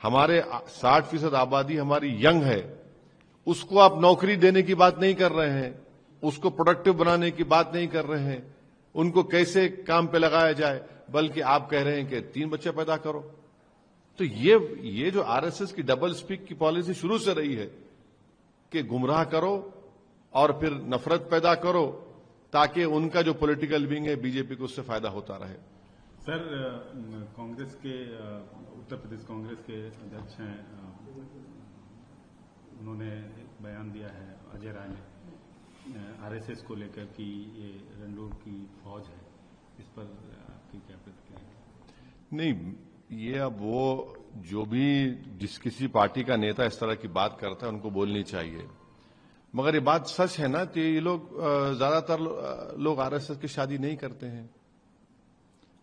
ہمارے 60% آبادی ہماری ینگ ہے، اس کو آپ نوکری دینے کی بات نہیں کر رہے ہیں، اس کو پروڈکٹیو بنانے کی بات نہیں کر رہے ہیں، ان کو کیسے کام پہ لگایا جائے، بلکہ آپ کہہ رہے ہیں کہ 3 بچے پیدا کرو. تو یہ جو آر ایس ایس کی ڈبل اسپیک کی پالیسی شروع سے رہی ہے کہ گمراہ کرو اور پھر نفرت پیدا کرو تاکہ ان کا جو پولیٹیکل ونگ ہے بی جے پی کو اس سے فائدہ ہوتا رہے. سر، کانگریس کے اتر پردیش کانگریس کے ادھیکش ہیں، انہوں نے ایک بیان دیا ہے اجے رائے نے آر ایس ایس کو لے کر کہ یہ رنڈور کی فوج ہے، اس پر آپ کی کیا پرتکریا ہے؟ نہیں، یہ اب وہ جو بھی جس کسی پارٹی کا نیتا اس طرح کی بات کرتا ہے ان کو بولنی چاہیے، مگر یہ بات سچ ہے نا کہ یہ لوگ زیادہ تر لوگ آر ایس ایس کی شادی نہیں کرتے ہیں.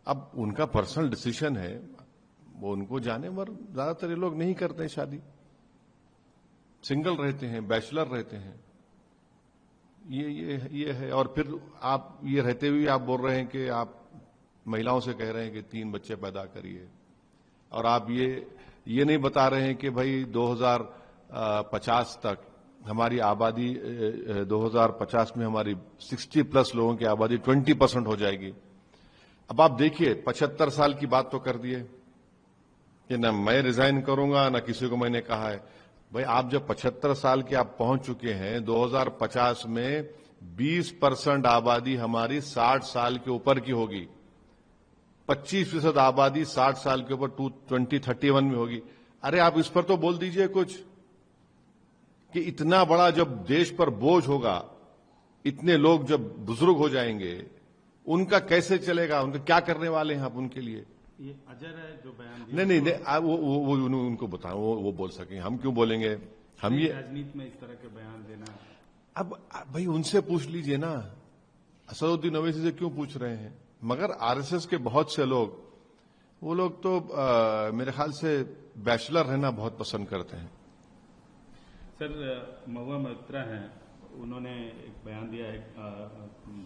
اب ان کا پرسنل ڈیسیشن ہے، وہ ان کو جانے، مگر زیادہ تر یہ لوگ نہیں کرتے ہیں شادی، سنگل رہتے ہیں، بیچلر رہتے ہیں. یہ ہے. اور پھر آپ یہ رہتے ہوئے آپ بول رہے ہیں کہ آپ مہیلاؤں سے کہہ رہے ہیں کہ 3 بچے پیدا کریے، اور آپ یہ نہیں بتا رہے ہیں کہ بھائی 2050 تک ہماری آبادی 2050 میں ہماری 60+ لوگوں کی آبادی 20% ہو جائے گی. اب آپ دیکھیے 75 سال کی بات تو کر دیے کہ نہ میں ریزائن کروں گا نہ کسی کو میں نے کہا ہے. بھائی آپ جب 75 سال کے آپ پہنچ چکے ہیں، 2050 میں 20% آبادی ہماری 60 سال کے اوپر کی ہوگی، 25% آبادی 60 سال کے اوپر 2031 میں ہوگی. ارے آپ اس پر تو بول دیجئے کچھ کہ اتنا بڑا جب دیش پر بوجھ ہوگا، اتنے لوگ جب بزرگ ہو جائیں گے، ان کا کیسے چلے گا؟ ان کا کیا کرنے والے ہیں آپ ان کے لیے؟ یہ اجر ہے جو بیان دیا. نہیں، وہ ان کو بتائیں، وہ بول سکیں، ہم کیوں بولیں گے؟ ہم یہ راجنیتی میں اس طرح کے بیان دینا. اب بھائی ان سے پوچھ لیجئے نا، اسدالدین اویسی سے کیوں پوچھ رہے ہیں؟ مگر آر ایس ایس کے بہت سے لوگ، وہ لوگ تو میرے خیال سے بیچلر رہنا بہت پسند کرتے ہیں. سر، مہوا موئترا ہیں، انہوں نے ایک بیان دیا ہے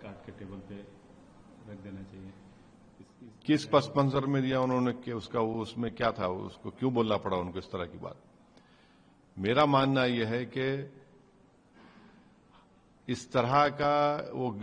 کاٹ کے ٹیبل پہ رکھ دینا چاہیے. کس پس منظر میں دیا انہوں نے کہ اس میں کیا تھا؟ اس کو کیوں بولنا پڑا ان کو اس طرح کی بات؟ میرا ماننا یہ ہے کہ اس طرح کا وہ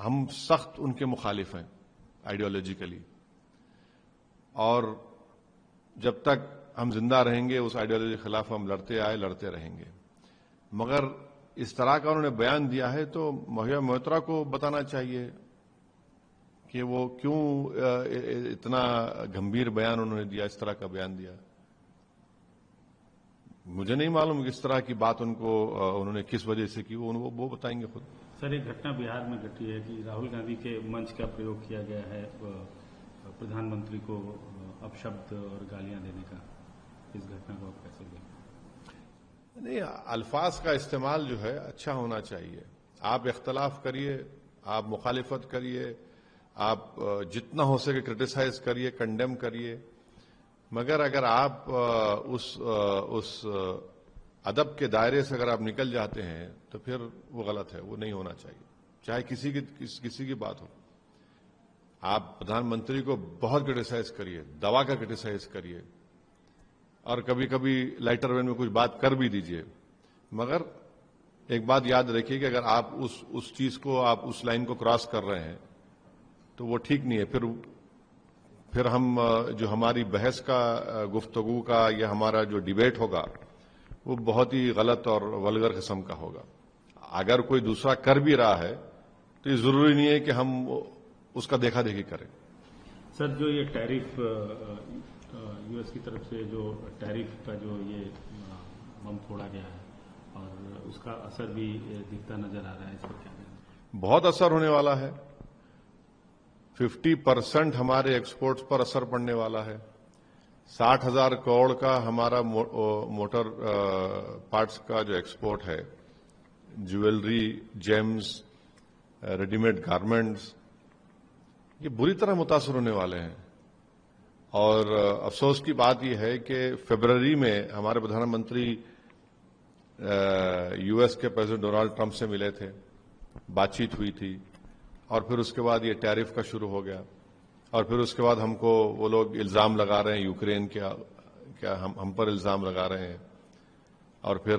ہم سخت ان کے مخالف ہیں آئیڈیالوجیکلی، اور جب تک ہم زندہ رہیں گے اس آئیڈیالوجی کے خلاف ہم لڑتے آئے، لڑتے رہیں گے. مگر اس طرح کا انہوں نے بیان دیا ہے تو مہوا موئترا کو بتانا چاہیے کہ وہ کیوں اتنا گمبھیر بیان انہوں نے دیا، اس طرح کا بیان دیا. مجھے نہیں معلوم کہ اس طرح کی بات انہوں نے کس وجہ سے کی، وہ بتائیں گے خود. سر، ایک گھٹنا بہار میں گھٹی ہے کہ راہل گاندھی کے منچ کا پریوگ کیا گیا ہے پردھان منتری کو اپشبد اور گالیاں دینے کا. اس گھٹنا کو آپ کیسے دیکھیں؟ نہیں، الفاظ کا استعمال جو ہے اچھا ہونا چاہیے. آپ اختلاف کریے، آپ مخالفت کریے، آپ جتنا ہو سکے کرٹیسائز کریے، کنڈیم کریے، مگر اگر آپ اس ادب کے دائرے سے اگر آپ نکل جاتے ہیں تو پھر وہ غلط ہے، وہ نہیں ہونا چاہیے، چاہے کسی کی بات ہو. آپ پردھان منتری کو بہت کرٹیسائز کریے، دبا کر کرٹیسائز کریے، اور کبھی کبھی لائٹر وین میں کچھ بات کر بھی دیجئے، مگر ایک بات یاد رکھیے کہ اگر آپ اس چیز کو، آپ اس لائن کو کراس کر رہے ہیں تو وہ ٹھیک نہیں ہے. پھر ہم جو ہماری بحث کا، گفتگو کا، یا ہمارا جو ڈیبیٹ ہوگا وہ بہت ہی غلط اور ولگر قسم کا ہوگا. اگر کوئی دوسرا کر بھی رہا ہے تو یہ ضروری نہیں ہے کہ ہم اس کا دیکھا دیکھی کریں. سر، جو یہ ٹیرف یو ایس کی طرف سے جو ٹیرف کا جو یہ بم پھوڑا گیا ہے اور اس کا اثر بھی دکھتا نظر آ رہا ہے، اس پر کیا کہیں؟ بہت اثر ہونے والا ہے. 50% ہمارے ایکسپورٹس پر اثر پڑنے والا ہے. 60,000 کروڑ کا ہمارا موٹر پارٹس کا جو ایکسپورٹ ہے، jewellery, James, ready made garments, یہ بری طرح متاثر ہونے والے ہیں. اور افسوس کی بات یہ ہے کہ فروری میں ہمارے پردھان منتری یو ایس کے پریزیڈنٹ ڈونلڈ ٹرمپ سے ملے تھے، بات چیت ہوئی تھی، اور پھر اس کے بعد یہ ٹیرف کا شروع ہو گیا. اور پھر اس کے بعد ہم کو وہ لوگ الزام لگا رہے ہیں یوکرین کیا ہم پر الزام لگا رہے ہیں. اور پھر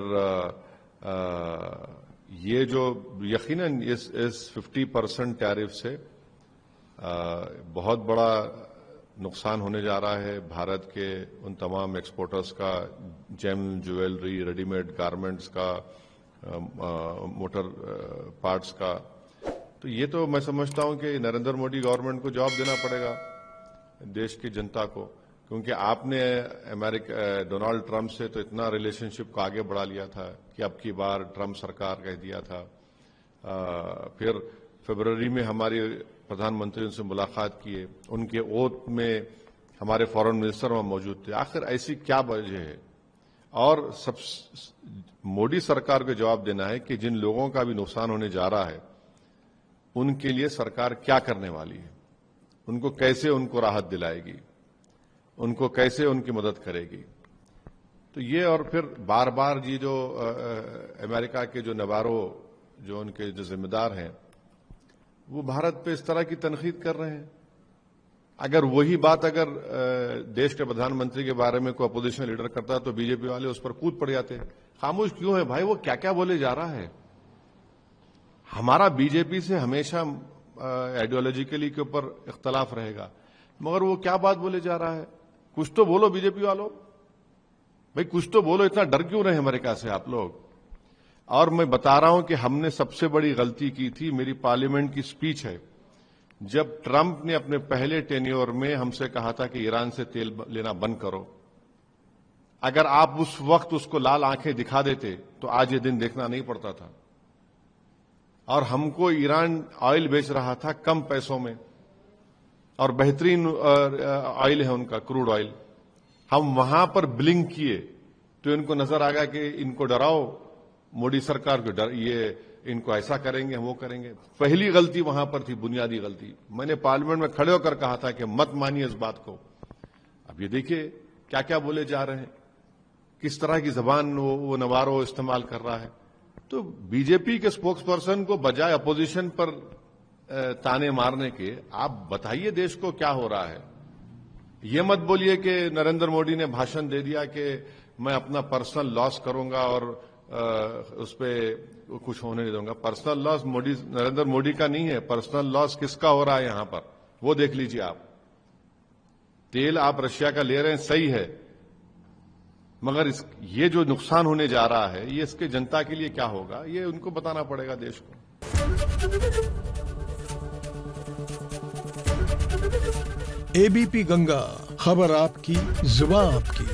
یہ جو یقیناً اس 50% ٹیرف سے بہت بڑا نقصان ہونے جا رہا ہے بھارت کے ان تمام ایکسپورٹرز کا، جیم جویلری، ریڈی میڈ گارمنٹس کا، موٹر پارٹس کا. تو یہ تو میں سمجھتا ہوں کہ نریندر مودی گورنمنٹ کو جواب دینا پڑے گا دیش کی جنتا کو، کیونکہ آپ نے ڈونالڈ ٹرمپ سے تو اتنا ریلیشن شپ کو آگے بڑھا لیا تھا کہ اب کی بار ٹرمپ سرکار کہہ دیا تھا. پھر فروری میں ہماری پردھان منتری سے ملاقات کیے، ان کے اوتھ میں ہمارے فارن منسٹر وہاں موجود تھے. آخر ایسی کیا وجہ ہے؟ اور مودی سرکار کو جواب دینا ہے کہ جن لوگوں کا بھی نقصان ہونے جا رہا ہے ان کے لیے سرکار کیا کرنے والی ہے، ان کو کیسے ان کو راحت دلائے گی، ان کو کیسے ان کی مدد کرے گی. تو یہ اور پھر بار بار یہ جو امریکہ کے جو نوارو جو ان کے جو ذمہ دار ہیں وہ بھارت پہ اس طرح کی تنقید کر رہے ہیں. اگر وہی بات اگر دیش کے پردھان منتری کے بارے میں کوئی اپوزیشن لیڈر کرتا تو بی جے پی والے اس پر کود پڑ جاتے. خاموش کیوں ہے بھائی؟ وہ کیا کیا بولے جا رہا ہے. ہمارا بی جے پی سے ہمیشہ آئیڈیالوجیکلی کے اوپر اختلاف رہے گا، مگر وہ کیا بات بولے جا رہا ہے؟ کچھ تو بولو بی جے پی والوں، بھائی کچھ تو بولو. اتنا ڈر کیوں رہے امریکہ سے آپ لوگ؟ اور میں بتا رہا ہوں کہ ہم نے سب سے بڑی غلطی کی تھی. میری پارلیمنٹ کی سپیچ ہے جب ٹرمپ نے اپنے پہلے ٹینیور میں ہم سے کہا تھا کہ ایران سے تیل لینا بند کرو. اگر آپ اس وقت اس کو لال آنکھیں دکھا دیتے تو آج یہ دن دیکھنا نہیں پڑتا تھا. اور ہم کو ایران آئل بیچ رہا تھا کم پیسوں میں، اور بہترین آئل ہے ان کا، کروڈ آئل. ہم وہاں پر بلنک کیے تو ان کو نظر آ گیا کہ ان کو ڈراؤ، مودی سرکار کو یہ ان کو ایسا کریں گے، ہم وہ کریں گے. پہلی غلطی وہاں پر تھی، بنیادی غلطی. میں نے پارلیمنٹ میں کھڑے ہو کر کہا تھا کہ مت مانیے اس بات کو. اب یہ دیکھیے کیا کیا بولے جا رہے ہیں، کس طرح کی زبان وہ نوارو استعمال کر رہا ہے. تو بی جے پی کے اسپوکس پرسن کو بجائے اپوزیشن پر تانے مارنے کے آپ بتائیے دیش کو کیا ہو رہا ہے. یہ مت بولیے کہ نریندر مودی نے بھاشن دے دیا کہ میں اپنا پرسنل لاس کروں گا اور اس پہ کچھ ہونے نہیں دوں گا. پرسنل لاس نریندر مودی کا نہیں ہے، پرسنل لاس کس کا ہو رہا ہے یہاں پر وہ دیکھ لیجیے آپ. تیل آپ رشیا کا لے رہے ہیں صحیح ہے، مگر یہ جو نقصان ہونے جا رہا ہے یہ اس کے جنتا کے لیے کیا ہوگا یہ ان کو بتانا پڑے گا دیش کو. ABP گنگا، خبر آپ کی، زبان آپ کی.